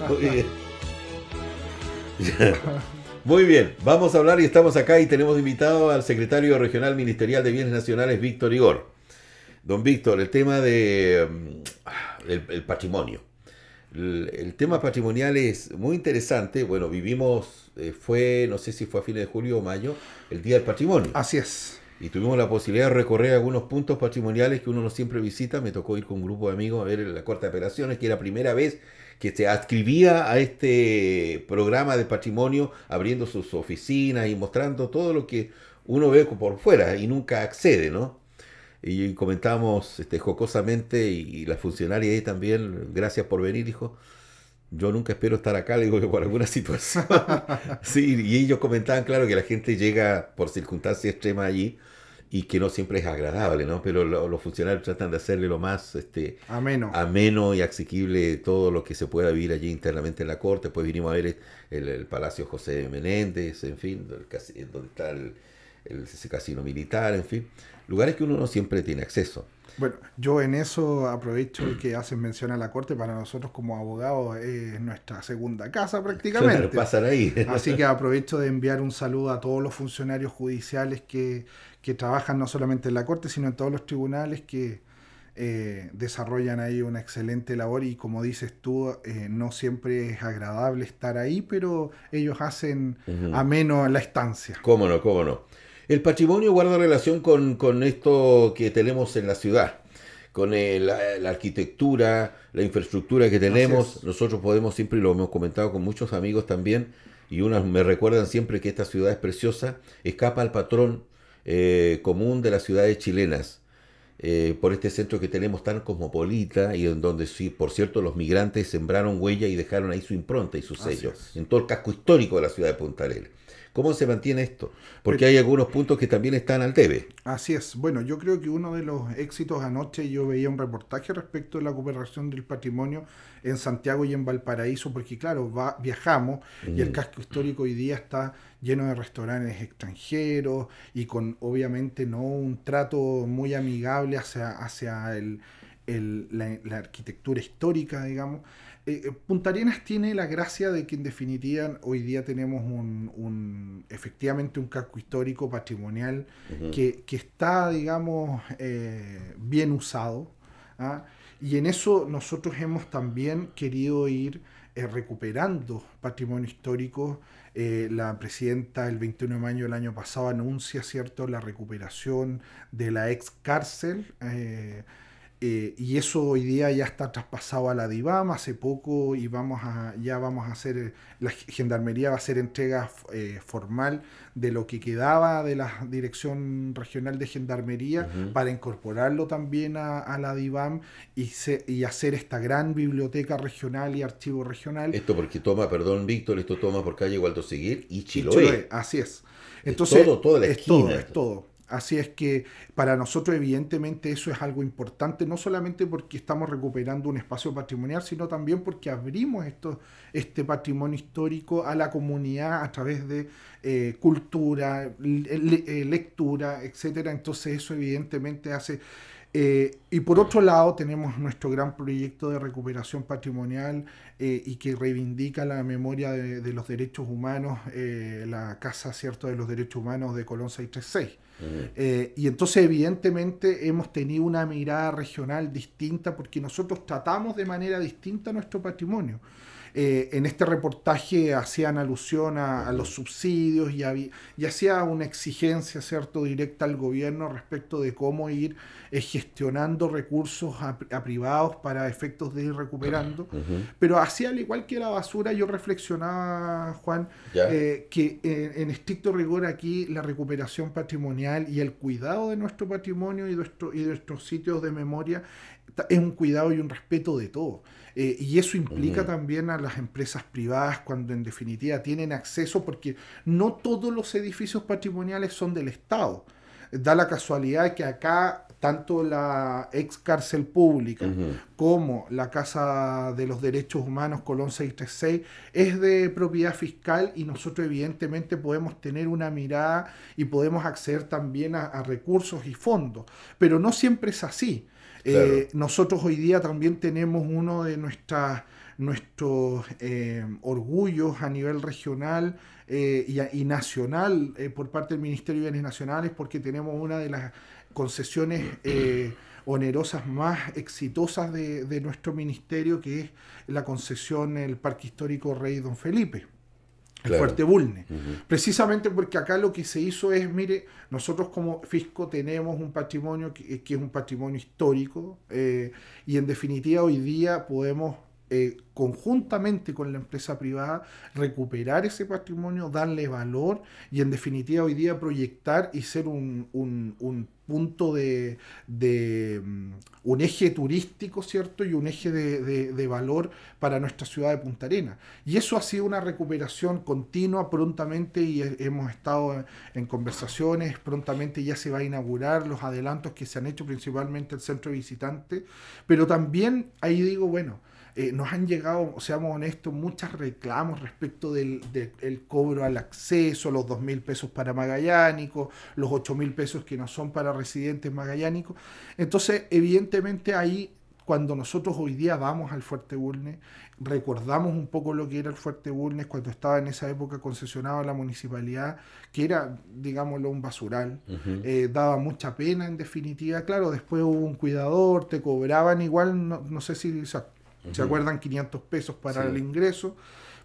Muy bien. Muy bien, vamos a hablar y estamos acá y tenemos invitado al secretario regional ministerial de Bienes Nacionales, Víctor Igor. Don Víctor, el tema el patrimonio. El tema patrimonial es muy interesante. Bueno, vivimos, no sé si fue a fines de julio o mayo, el Día del Patrimonio. Así es. Y tuvimos la posibilidad de recorrer algunos puntos patrimoniales que uno no siempre visita. Me tocó ir con un grupo de amigos a ver la Corte de Apelaciones, que era la primera vez que se adscribía a este programa de patrimonio, abriendo sus oficinas y mostrando todo lo que uno ve por fuera y nunca accede, ¿no? Y comentábamos jocosamente, y la funcionaria ahí también, gracias por venir, dijo, yo nunca espero estar acá, le digo que por alguna situación. Sí, y ellos comentaban, claro, que la gente llega por circunstancias extremas allí y que no siempre es agradable, ¿no? Pero los funcionarios tratan de hacerle lo más Ameno. ameno y asequible todo lo que se pueda vivir allí internamente en la corte. Después vinimos a ver el Palacio José Menéndez, en fin, donde está ese casino militar, en fin. Lugares que uno no siempre tiene acceso. Bueno, yo en eso aprovecho que hacen mención a la Corte. Para nosotros como abogados es nuestra segunda casa Claro, prácticamente. pasan ahí. Así que aprovecho de enviar un saludo a todos los funcionarios judiciales que trabajan no solamente en la Corte, sino en todos los tribunales que desarrollan ahí una excelente labor. Y como dices tú, no siempre es agradable estar ahí, pero ellos hacen Ujú. ameno la estancia. ¿Cómo no? ¿Cómo no? El patrimonio guarda relación con esto que tenemos en la ciudad, con la arquitectura, la infraestructura que Así tenemos. es. Nosotros podemos, siempre lo hemos comentado con muchos amigos también, y unas me recuerdan siempre que esta ciudad es preciosa, escapa al patrón común de las ciudades chilenas, por este centro que tenemos tan cosmopolita y en donde, sí, por cierto, los migrantes sembraron huella y dejaron ahí su impronta y su Así sello, es. en todo el casco histórico de la ciudad de Punta Arenas. ¿Cómo se mantiene esto? Porque Pero hay algunos puntos que también están al debe. así es. Bueno, yo creo que uno de los éxitos anoche, yo veía un reportaje respecto de la cooperación del patrimonio en Santiago y en Valparaíso, porque claro, viajamos y el Mm, casco histórico hoy día está lleno de restaurantes extranjeros y con obviamente no un trato muy amigable hacia la arquitectura histórica, digamos. Punta Arenas tiene la gracia de que en definitiva hoy día tenemos efectivamente un casco histórico patrimonial ujú. que está, digamos, bien usado. ¿Ah? Y en eso nosotros hemos también querido ir recuperando patrimonio histórico. La presidenta el 21 de mayo del año pasado anuncia, ¿cierto?, la recuperación de la ex cárcel. Y eso hoy día ya está traspasado a la DIVAM hace poco y ya vamos a hacer, la Gendarmería va a hacer entrega formal de lo que quedaba de la Dirección Regional de Gendarmería Ujú. para incorporarlo también a la DIVAM y hacer esta gran biblioteca regional y archivo regional. Esto porque toma, perdón, Víctor, esto toma por calle Waldo Seguir y Y Chiloé, Chiloé. así es. Es Entonces, todo, toda la es todo, esquina. es todo. Así es que para nosotros evidentemente eso es algo importante, no solamente porque estamos recuperando un espacio patrimonial, sino también porque abrimos este patrimonio histórico a la comunidad a través de cultura, lectura, etcétera. Entonces eso evidentemente hace y por otro lado tenemos nuestro gran proyecto de recuperación patrimonial y que reivindica la memoria de los derechos humanos, la Casa, ¿cierto?, de los Derechos Humanos de Colón 636. Ujú. Y entonces evidentemente hemos tenido una mirada regional distinta porque nosotros tratamos de manera distinta nuestro patrimonio. En este reportaje hacían alusión a los Ujú. subsidios y hacía una exigencia, ¿cierto?, directa al gobierno respecto de cómo ir gestionando recursos a privados para efectos de ir recuperando. Ujú. Pero así, al igual que la basura, yo reflexionaba, Juan, ¿Ya? que en estricto rigor aquí la recuperación patrimonial y el cuidado de nuestro patrimonio y de nuestros sitios de memoria es un cuidado y un respeto de todo. Y eso implica Ujú. también a las empresas privadas cuando en definitiva tienen acceso, porque no todos los edificios patrimoniales son del Estado. Da la casualidad que acá tanto la ex cárcel pública Ujú. como la Casa de los Derechos Humanos Colón 636 es de propiedad fiscal y nosotros evidentemente podemos tener una mirada y podemos acceder también a recursos y fondos, pero no siempre es así. Claro. Nosotros hoy día también tenemos uno de nuestros orgullos a nivel regional y nacional por parte del Ministerio de Bienes Nacionales, porque tenemos una de las concesiones onerosas más exitosas de nuestro ministerio, que es la concesión el Parque Histórico Rey Don Felipe. El Claro. Fuerte Bulnes. Ujú. Precisamente porque acá lo que se hizo es, mire, nosotros como fisco tenemos un patrimonio que es un patrimonio histórico y en definitiva hoy día podemos conjuntamente con la empresa privada recuperar ese patrimonio, darle valor y en definitiva hoy día proyectar y ser un punto un eje turístico, ¿cierto? Y un eje de valor para nuestra ciudad de Punta Arenas. Y eso ha sido una recuperación continua prontamente y hemos estado en conversaciones, prontamente ya se va a inaugurar los adelantos que se han hecho principalmente el centro de visitantes, pero también ahí digo, bueno, nos han llegado, seamos honestos, muchos reclamos respecto del cobro al acceso, los 2.000 pesos para magallánicos, los 8.000 pesos que no son para residentes magallánicos. Entonces, evidentemente ahí, cuando nosotros hoy día vamos al Fuerte Bulnes, recordamos un poco lo que era el Fuerte Bulnes cuando estaba en esa época concesionado a la municipalidad, que era, digámoslo, un basural. Ujú. Daba mucha pena en definitiva. Claro, después hubo un cuidador, te cobraban igual, no sé si se Ujú. acuerdan, 500 pesos para el Sí. ingreso,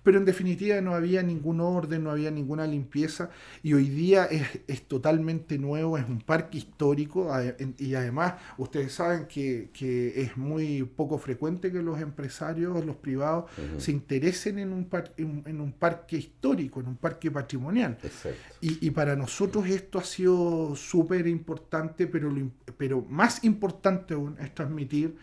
pero en definitiva no había ningún orden, no había ninguna limpieza y hoy día es totalmente nuevo, es un parque histórico y además ustedes saben que es muy poco frecuente que los empresarios, los privados, Ujú. se interesen en un parque histórico, en un parque patrimonial. Exacto. Y para nosotros esto ha sido súper importante, pero más importante aún es transmitir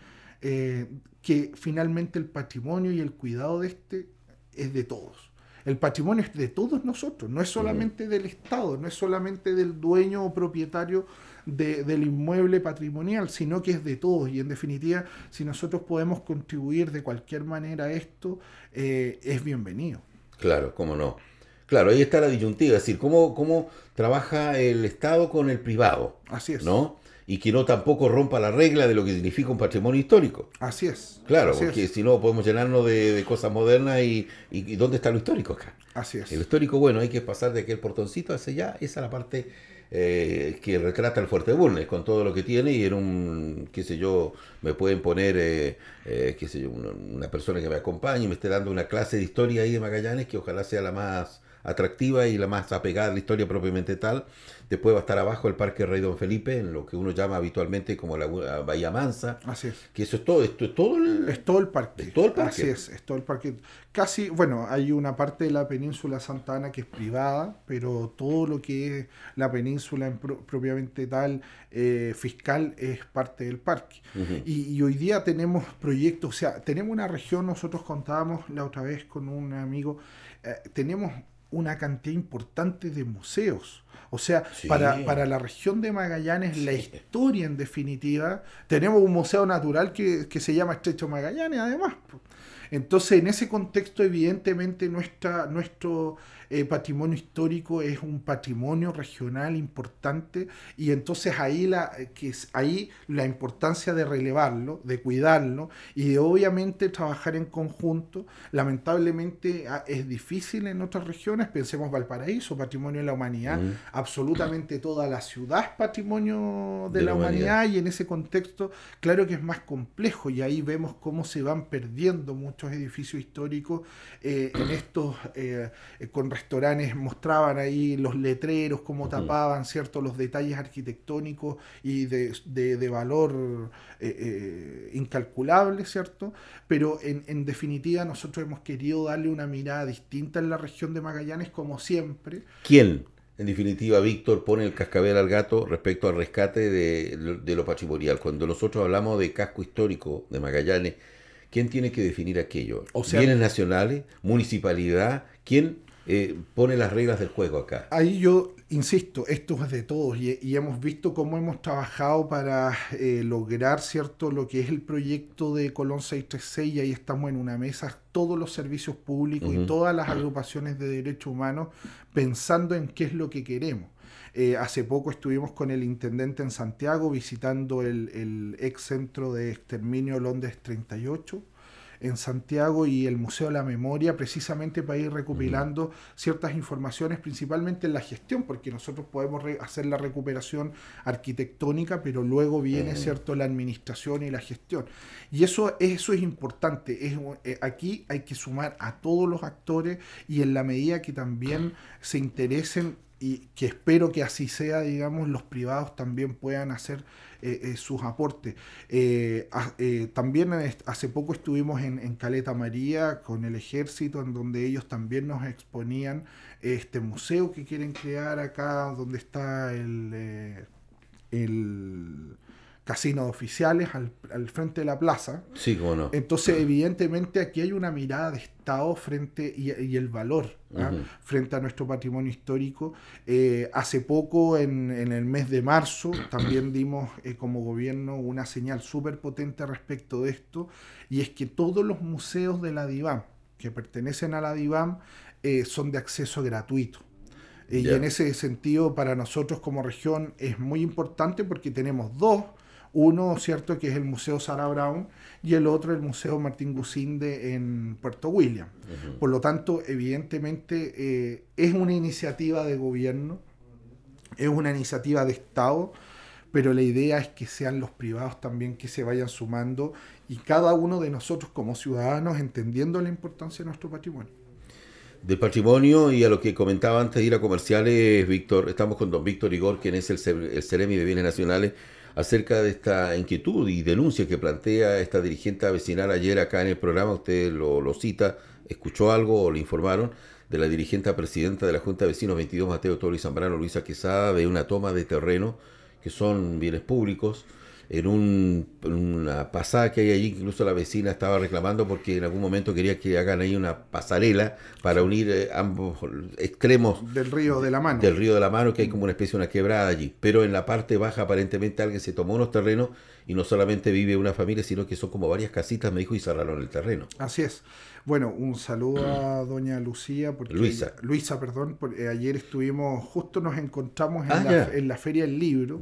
que finalmente el patrimonio y el cuidado de este es de todos. El patrimonio es de todos nosotros, no es Ujú. solamente del Estado, no es solamente del dueño o propietario del inmueble patrimonial, sino que es de todos. Y en definitiva, si nosotros podemos contribuir de cualquier manera a esto, es bienvenido. Claro, cómo no. Claro, ahí está la disyuntiva, es decir, cómo trabaja el Estado con el privado, Así es, ¿no? Y que no tampoco rompa la regla de lo que significa un patrimonio histórico. así es, Claro, así porque es, si no podemos llenarnos de cosas modernas y ¿dónde está lo histórico acá? así El es. histórico, bueno, hay que pasar de aquel portoncito hacia allá, esa es la parte que retrata el Fuerte Bulnes, con todo lo que tiene, y en un, qué sé yo, me pueden poner, qué sé yo, una persona que me acompañe y me esté dando una clase de historia ahí de Magallanes, que ojalá sea la más atractiva y la más apegada a la historia propiamente tal. Después va a estar abajo el Parque Rey Don Felipe, en lo que uno llama habitualmente como la Bahía Mansa, Así es. que eso es todo, esto es todo Es todo el parque. es todo el Así parque. es todo el parque. Casi, bueno, hay una parte de la península Santa Ana que es privada, pero todo lo que es la península propiamente tal, fiscal, es parte del parque. Ujú. Y hoy día tenemos proyectos, o sea, tenemos una región, nosotros contábamos la otra vez con un amigo, tenemos una cantidad importante de museos. O sea, Sí, para la región de Magallanes, la sí. historia en definitiva, tenemos un museo natural que se llama Estrecho Magallanes, además. Entonces, en ese contexto, evidentemente, nuestro patrimonio histórico es un patrimonio regional importante y entonces ahí la importancia de relevarlo, de cuidarlo y de obviamente trabajar en conjunto. Lamentablemente es difícil en otras regiones, pensemos Valparaíso, patrimonio de la humanidad, Mm, absolutamente toda la ciudad es patrimonio de de la la humanidad. humanidad y en ese contexto claro que es más complejo y ahí vemos cómo se van perdiendo muchos edificios históricos en estos con restaurantes mostraban ahí los letreros, cómo Ujú. tapaban, ¿cierto? Los detalles arquitectónicos y de valor incalculable, ¿cierto? Pero en definitiva nosotros hemos querido darle una mirada distinta en la región de Magallanes como siempre. ¿Quién, en definitiva, Víctor, pone el cascabel al gato respecto al rescate de lo patrimonial? Cuando nosotros hablamos de casco histórico de Magallanes, ¿quién tiene que definir aquello? O sea, ¿Bienes nacionales? ¿Municipalidad? ¿Quién pone las reglas del juego acá? ahí yo insisto, esto es de todos y hemos visto cómo hemos trabajado para lograr, ¿cierto?, lo que es el proyecto de Colón 636 y ahí estamos en una mesa, todos los servicios públicos y Ujú. todas las agrupaciones de derechos humanos pensando en qué es lo que queremos. Hace poco estuvimos con el intendente en Santiago visitando el ex centro de exterminio Londres 38. en Santiago y el Museo de la Memoria, precisamente para ir recopilando ciertas informaciones, principalmente en la gestión, porque nosotros podemos hacer la recuperación arquitectónica, pero luego viene, ¿cierto?, la administración y la gestión. Y eso es importante. Aquí hay que sumar a todos los actores y en la medida que también se interesen, y que espero que así sea, digamos, los privados también puedan hacer sus aportes. También hace poco estuvimos en Caleta María con el ejército, en donde ellos también nos exponían este museo que quieren crear acá, donde está el casino de oficiales al frente de la plaza. Sí, cómo no. Entonces, evidentemente, aquí hay una mirada de Estado frente y el valor frente a nuestro patrimonio histórico. Hace poco, en el mes de marzo, también dimos como gobierno una señal súper potente respecto de esto, y es que todos los museos de la DIVAM, que pertenecen a la DIVAM, son de acceso gratuito. Y en ese sentido, para nosotros como región es muy importante porque tenemos dos. Uno, ¿cierto?, que es el Museo Sarah Brown, y el otro el Museo Martín Gusinde en Puerto William. Por lo tanto, evidentemente, es una iniciativa de gobierno, es una iniciativa de Estado, pero la idea es que sean los privados también que se vayan sumando, y cada uno de nosotros como ciudadanos entendiendo la importancia de nuestro patrimonio. De patrimonio, y a lo que comentaba antes de ir a comerciales, Víctor, estamos con don Víctor Igor, quien es el Ceremi de Bienes Nacionales, acerca de esta inquietud y denuncia que plantea esta dirigente vecinal ayer acá en el programa. Usted lo cita, escuchó algo o le informaron de la dirigente presidenta de la Junta de Vecinos 22, Mateo Toro y Zambrano, Luisa Quesada, de una toma de terreno que son bienes públicos, en una pasada que hay allí, que incluso la vecina estaba reclamando porque en algún momento quería que hagan ahí una pasarela para unir ambos extremos del río de la Mano. Del río de la Mano, que hay como una especie de una quebrada allí. Pero en la parte baja aparentemente alguien se tomó unos terrenos y no solamente vive una familia, sino que son como varias casitas, me dijo, y cerraron el terreno. Así es. Bueno, un saludo a doña Lucía, porque Luisa, perdón, porque ayer justo nos encontramos en la Feria del Libro,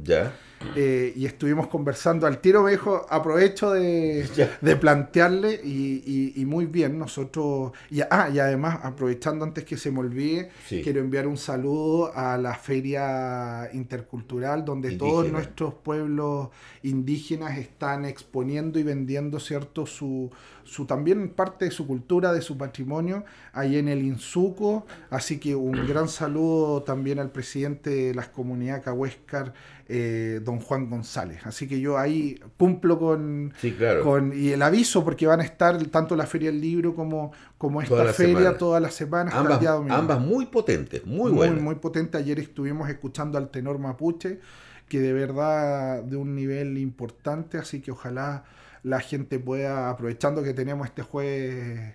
y estuvimos conversando. Al tiro me dijo, aprovecho de plantearle, y muy bien, nosotros, y además, aprovechando antes que se me olvide, quiero enviar un saludo a la Feria Intercultural, donde todos nuestros pueblos indígenas están exponiendo y vendiendo, ¿cierto?, su también parte de su cultura, de su patrimonio, ahí en el Insuco. Así que un gran saludo también al presidente de la comunidad Cahuéscar, don Juan González. Así que yo ahí cumplo con y el aviso, porque van a estar tanto la Feria del Libro como esta feria todas las semanas. Ambas muy potentes, muy buenas. Muy potentes. Ayer estuvimos escuchando al tenor mapuche, que de verdad de un nivel importante, así que ojalá la gente pueda, aprovechando que tenemos este jueves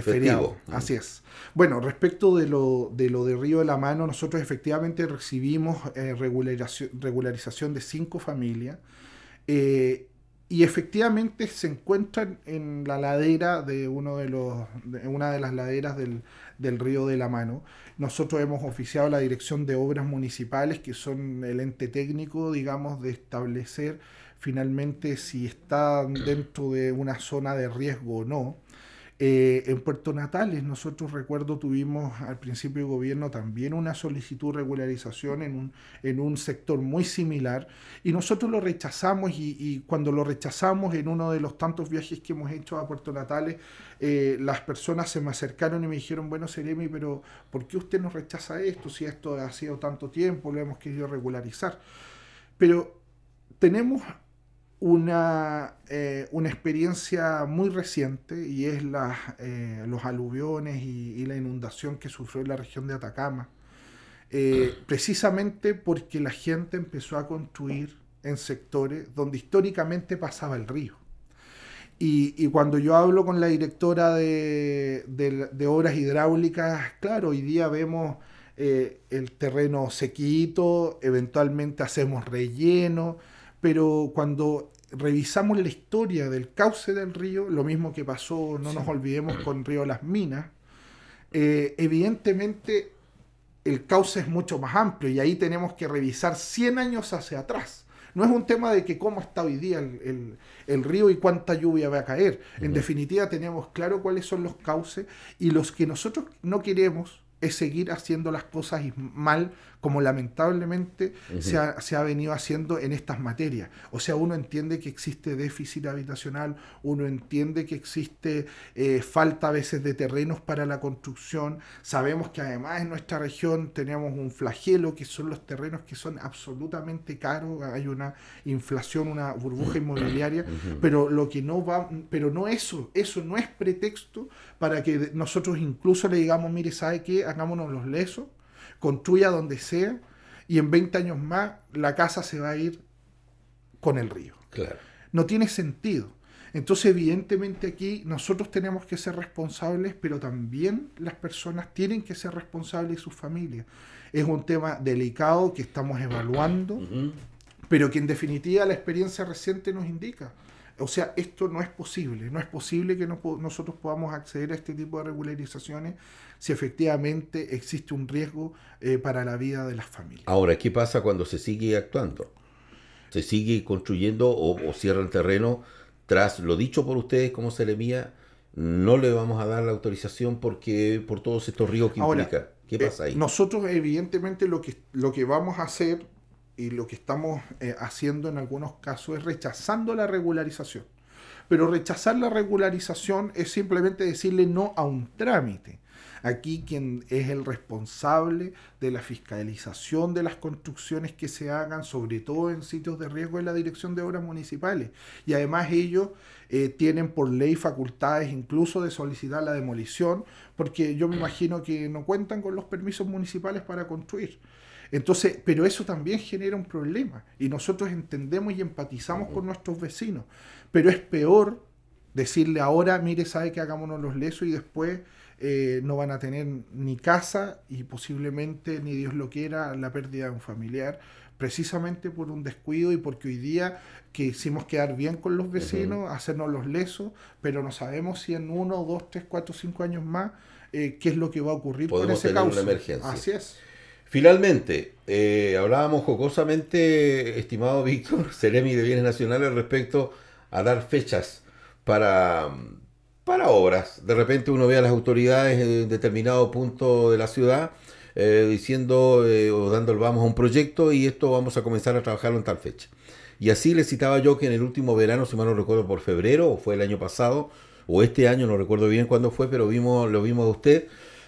feriado. Así es. Bueno, respecto de lo de Río de la Mano, nosotros efectivamente recibimos regularización de 5 familias, y efectivamente se encuentran en la ladera de una de las laderas del Río de la Mano. Nosotros hemos oficiado la Dirección de Obras Municipales, que son el ente técnico, digamos, de establecer finalmente si está dentro de una zona de riesgo o no. En Puerto Natales, nosotros recuerdo tuvimos al principio de gobierno también una solicitud de regularización en un sector muy similar, y nosotros lo rechazamos, y cuando lo rechazamos en uno de los tantos viajes que hemos hecho a Puerto Natales, las personas se me acercaron y me dijeron, bueno, Ceremi, pero ¿por qué usted nos rechaza esto? Si esto ha sido tanto tiempo, lo hemos querido regularizar. Pero tenemos una experiencia muy reciente, y es los aluviones y la inundación que sufrió la región de Atacama, precisamente porque la gente empezó a construir en sectores donde históricamente pasaba el río. Y cuando yo hablo con la directora de obras hidráulicas, claro, hoy día vemos el terreno sequito, eventualmente hacemos relleno, pero cuando revisamos la historia del cauce del río, lo mismo que pasó, no nos olvidemos, con Río Las Minas, evidentemente el cauce es mucho más amplio, y ahí tenemos que revisar 100 años hacia atrás. No es un tema de que cómo está hoy día el río y cuánta lluvia va a caer. En definitiva, tenemos claro cuáles son los cauces, y los que nosotros no queremos es seguir haciendo las cosas mal, como lamentablemente se ha venido haciendo en estas materias. O sea, uno entiende que existe déficit habitacional, uno entiende que existe falta a veces de terrenos para la construcción. Sabemos que además en nuestra región tenemos un flagelo, que son los terrenos que son absolutamente caros. Hay una inflación, una burbuja inmobiliaria, pero lo que no va, pero no eso no es pretexto para que nosotros incluso le digamos, mire, ¿sabe qué? Hagámonos los lesos, construya donde sea, y en 20 años más la casa se va a ir con el río. Claro. No tiene sentido. Entonces, evidentemente aquí nosotros tenemos que ser responsables, pero también las personas tienen que ser responsables y sus familias. Es un tema delicado que estamos evaluando, pero que en definitiva la experiencia reciente nos indica. O sea, esto no es posible. No es posible que nosotros podamos acceder a este tipo de regularizaciones si efectivamente existe un riesgo para la vida de las familias. Ahora, ¿qué pasa cuando se sigue actuando? ¿Se sigue construyendo o cierran terreno tras lo dicho por ustedes como Seremía? No le vamos a dar la autorización porque por todos estos riesgos que implica. ¿Qué pasa ahí? Nosotros evidentemente lo que vamos a hacer y lo que estamos haciendo en algunos casos es rechazando la regularización. Pero rechazar la regularización es simplemente decirle no a un trámite. Aquí quien es el responsable de la fiscalización de las construcciones que se hagan, sobre todo en sitios de riesgo, es la Dirección de Obras Municipales. Y además ellos tienen por ley facultades incluso de solicitar la demolición, porque yo me imagino que no cuentan con los permisos municipales para construir. Entonces, pero eso también genera un problema, y nosotros entendemos y empatizamos con nuestros vecinos, pero es peor decirle ahora, mire, sabe que hagámonos los lesos, y después no van a tener ni casa y posiblemente, ni Dios lo quiera, la pérdida de un familiar, precisamente por un descuido y porque hoy día quisimos quedar bien con los vecinos, hacernos los lesos, pero no sabemos si en 1, 2, 3, 4, 5 años más qué es lo que va a ocurrir con ese cauce. Una emergencia. Así es. Finalmente, hablábamos jocosamente, estimado Víctor, Seremi de Bienes Nacionales, respecto a dar fechas para obras. De repente uno ve a las autoridades en determinado punto de la ciudad diciendo o dando el vamos a un proyecto, y esto vamos a comenzar a trabajarlo en tal fecha. Y así le citaba yo que en el último verano, si mal no recuerdo, por febrero, o fue el año pasado, o este año, no recuerdo bien cuándo fue, pero lo vimos a usted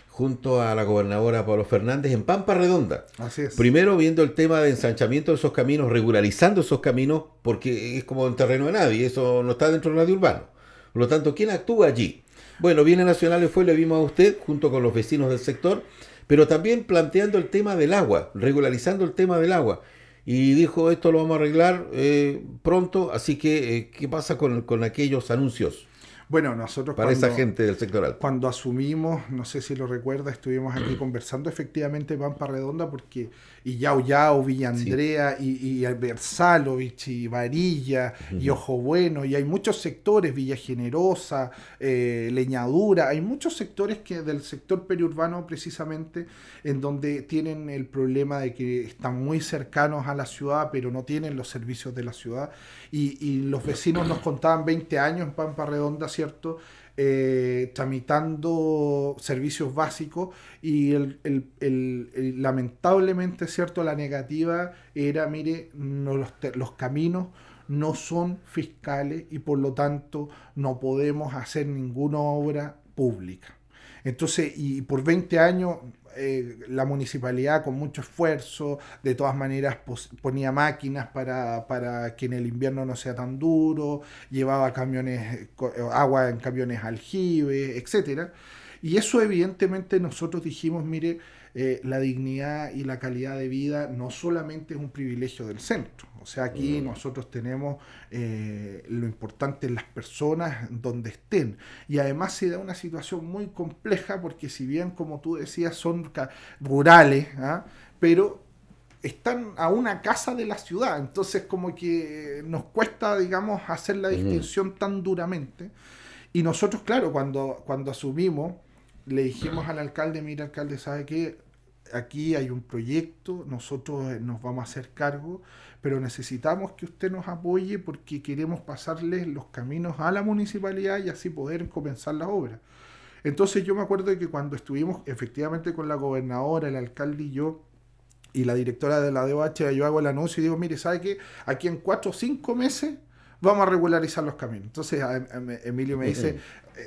junto a la gobernadora Pablo Fernández en Pampa Redonda. Así es. Primero viendo el tema de ensanchamiento de esos caminos, regularizando esos caminos, porque es como un terreno de nadie, eso no está dentro del radio urbano. Por lo tanto, ¿quién actúa allí? Bueno, Bienes Nacionales le vimos a usted junto con los vecinos del sector, pero también planteando el tema del agua, regularizando el tema del agua. Y dijo, esto lo vamos a arreglar pronto, así que, ¿qué pasa con aquellos anuncios? Bueno, nosotros para esa gente del sector alto. Cuando asumimos, no sé si lo recuerda, estuvimos aquí conversando efectivamente Pampa Redonda, porque y Yao, Villa Andrea, y Versalovich, y Varilla, y Ojo Bueno, y hay muchos sectores, Villa Generosa, Leñadura, hay muchos sectores del sector periurbano precisamente, en donde tienen el problema de que están muy cercanos a la ciudad, pero no tienen los servicios de la ciudad, y los vecinos nos contaban 20 años en Pampa Redonda, ¿cierto? Tramitando servicios básicos, y lamentablemente, ¿cierto?, la negativa era, mire, los caminos no son fiscales y por lo tanto no podemos hacer ninguna obra pública. Entonces, y por 20 años la municipalidad, con mucho esfuerzo, de todas maneras ponía máquinas para que en el invierno no sea tan duro, llevaba camiones, agua en camiones aljibe, etcétera. Y eso evidentemente nosotros dijimos, mire, la dignidad y la calidad de vida no solamente es un privilegio del centro. O sea, aquí nosotros tenemos lo importante en las personas donde estén. Y además se da una situación muy compleja porque, si bien, como tú decías, son rurales, pero están a una casa de la ciudad. Entonces como que nos cuesta, digamos, hacer la distinción tan duramente. Y nosotros, claro, cuando asumimos, le dijimos al alcalde, mira, alcalde, ¿sabe qué? aquí hay un proyecto, nosotros nos vamos a hacer cargo, pero necesitamos que usted nos apoye porque queremos pasarles los caminos a la municipalidad y así poder comenzar la obra. Entonces yo me acuerdo de que cuando estuvimos efectivamente con la gobernadora, el alcalde y yo, y la directora de la DOH, yo hago el anuncio y digo, mire, ¿sabe qué? Aquí en 4 o 5 meses vamos a regularizar los caminos. Entonces Emilio me dice,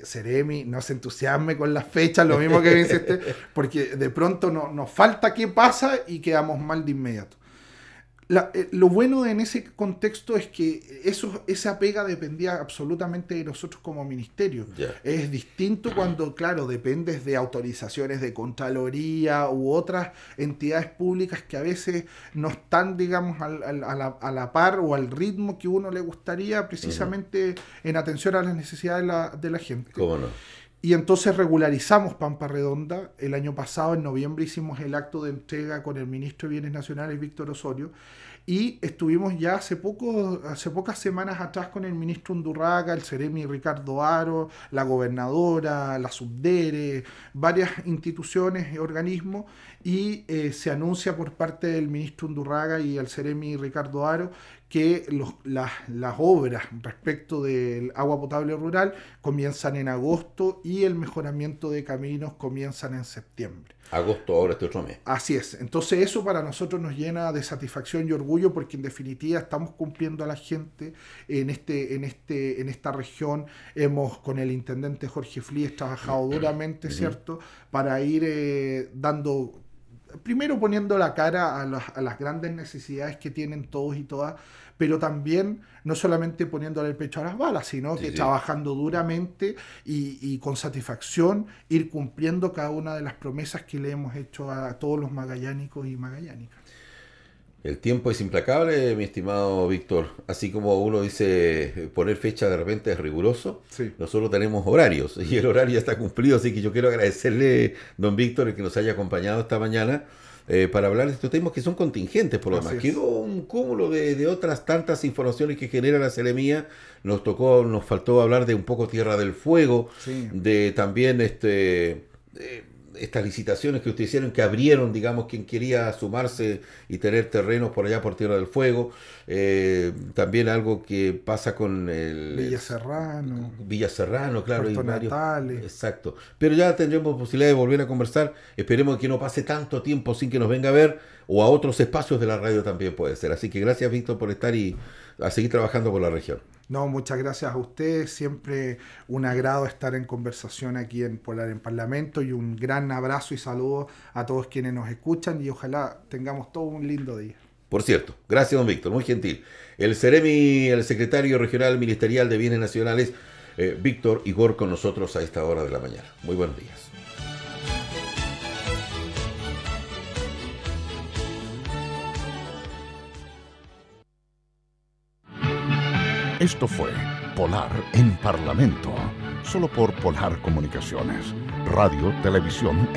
Seremi, no se entusiasme con las fechas, lo mismo que me dice usted, porque de pronto nos falta qué pasa y quedamos mal de inmediato. Lo bueno en ese contexto es que esa pega dependía absolutamente de nosotros como ministerio. Yeah. Es distinto cuando, claro, dependes de autorizaciones de Contraloría u otras entidades públicas que a veces no están, digamos, a la par o al ritmo que uno le gustaría, precisamente en atención a las necesidades de la gente. ¿Cómo no? Y entonces regularizamos Pampa Redonda. El año pasado, en noviembre, hicimos el acto de entrega con el ministro de Bienes Nacionales, Víctor Osorio, y estuvimos ya hace pocas semanas atrás con el ministro Undurraga, el Seremi Ricardo Aro, la gobernadora, la Subdere, varias instituciones y organismos, y se anuncia por parte del ministro Undurraga y el Seremi Ricardo Aro que las obras respecto del agua potable rural comienzan en agosto y el mejoramiento de caminos comienzan en septiembre. Agosto, ahora este otro mes. Así es. Entonces eso para nosotros nos llena de satisfacción y orgullo porque en definitiva estamos cumpliendo a la gente en esta región. Hemos con el intendente Jorge Flies trabajado duramente, ¿cierto? Para ir dando... Primero poniendo la cara a las grandes necesidades que tienen todos y todas, pero también no solamente poniéndole el pecho a las balas, sino que trabajando duramente y con satisfacción ir cumpliendo cada una de las promesas que le hemos hecho a todos los magallánicos y magallánicas. El tiempo es implacable, mi estimado Víctor. Así como uno dice poner fecha de repente es riguroso, sí. Nosotros tenemos horarios y el horario ya está cumplido, así que yo quiero agradecerle, don Víctor, el que nos haya acompañado esta mañana para hablar de estos temas que son contingentes por lo demás. Quedó un cúmulo de otras tantas informaciones que genera la Seremía. Nos faltó hablar de un poco Tierra del Fuego, de también estas licitaciones que ustedes hicieron, que abrieron, digamos, quien quería sumarse y tener terrenos por allá por Tierra del Fuego. También algo que pasa con Villa Serrano, claro. Puerto Y varios, Natales. exacto. Pero ya tendremos posibilidad de volver a conversar. Esperemos que no pase tanto tiempo sin que nos venga a ver, o a otros espacios de la radio también puede ser. Así que gracias, Víctor, por estar y a seguir trabajando por la región. No, muchas gracias a ustedes. Siempre un agrado estar en conversación aquí en Polar en Parlamento, y un gran abrazo y saludo a todos quienes nos escuchan, y ojalá tengamos todo un lindo día. Por cierto, gracias, don Víctor, muy gentil. El Seremi, el secretario regional ministerial de Bienes Nacionales, Víctor Igor, con nosotros a esta hora de la mañana. Muy buenos días. Esto fue Polar en Parlamento, solo por Polar Comunicaciones, radio, televisión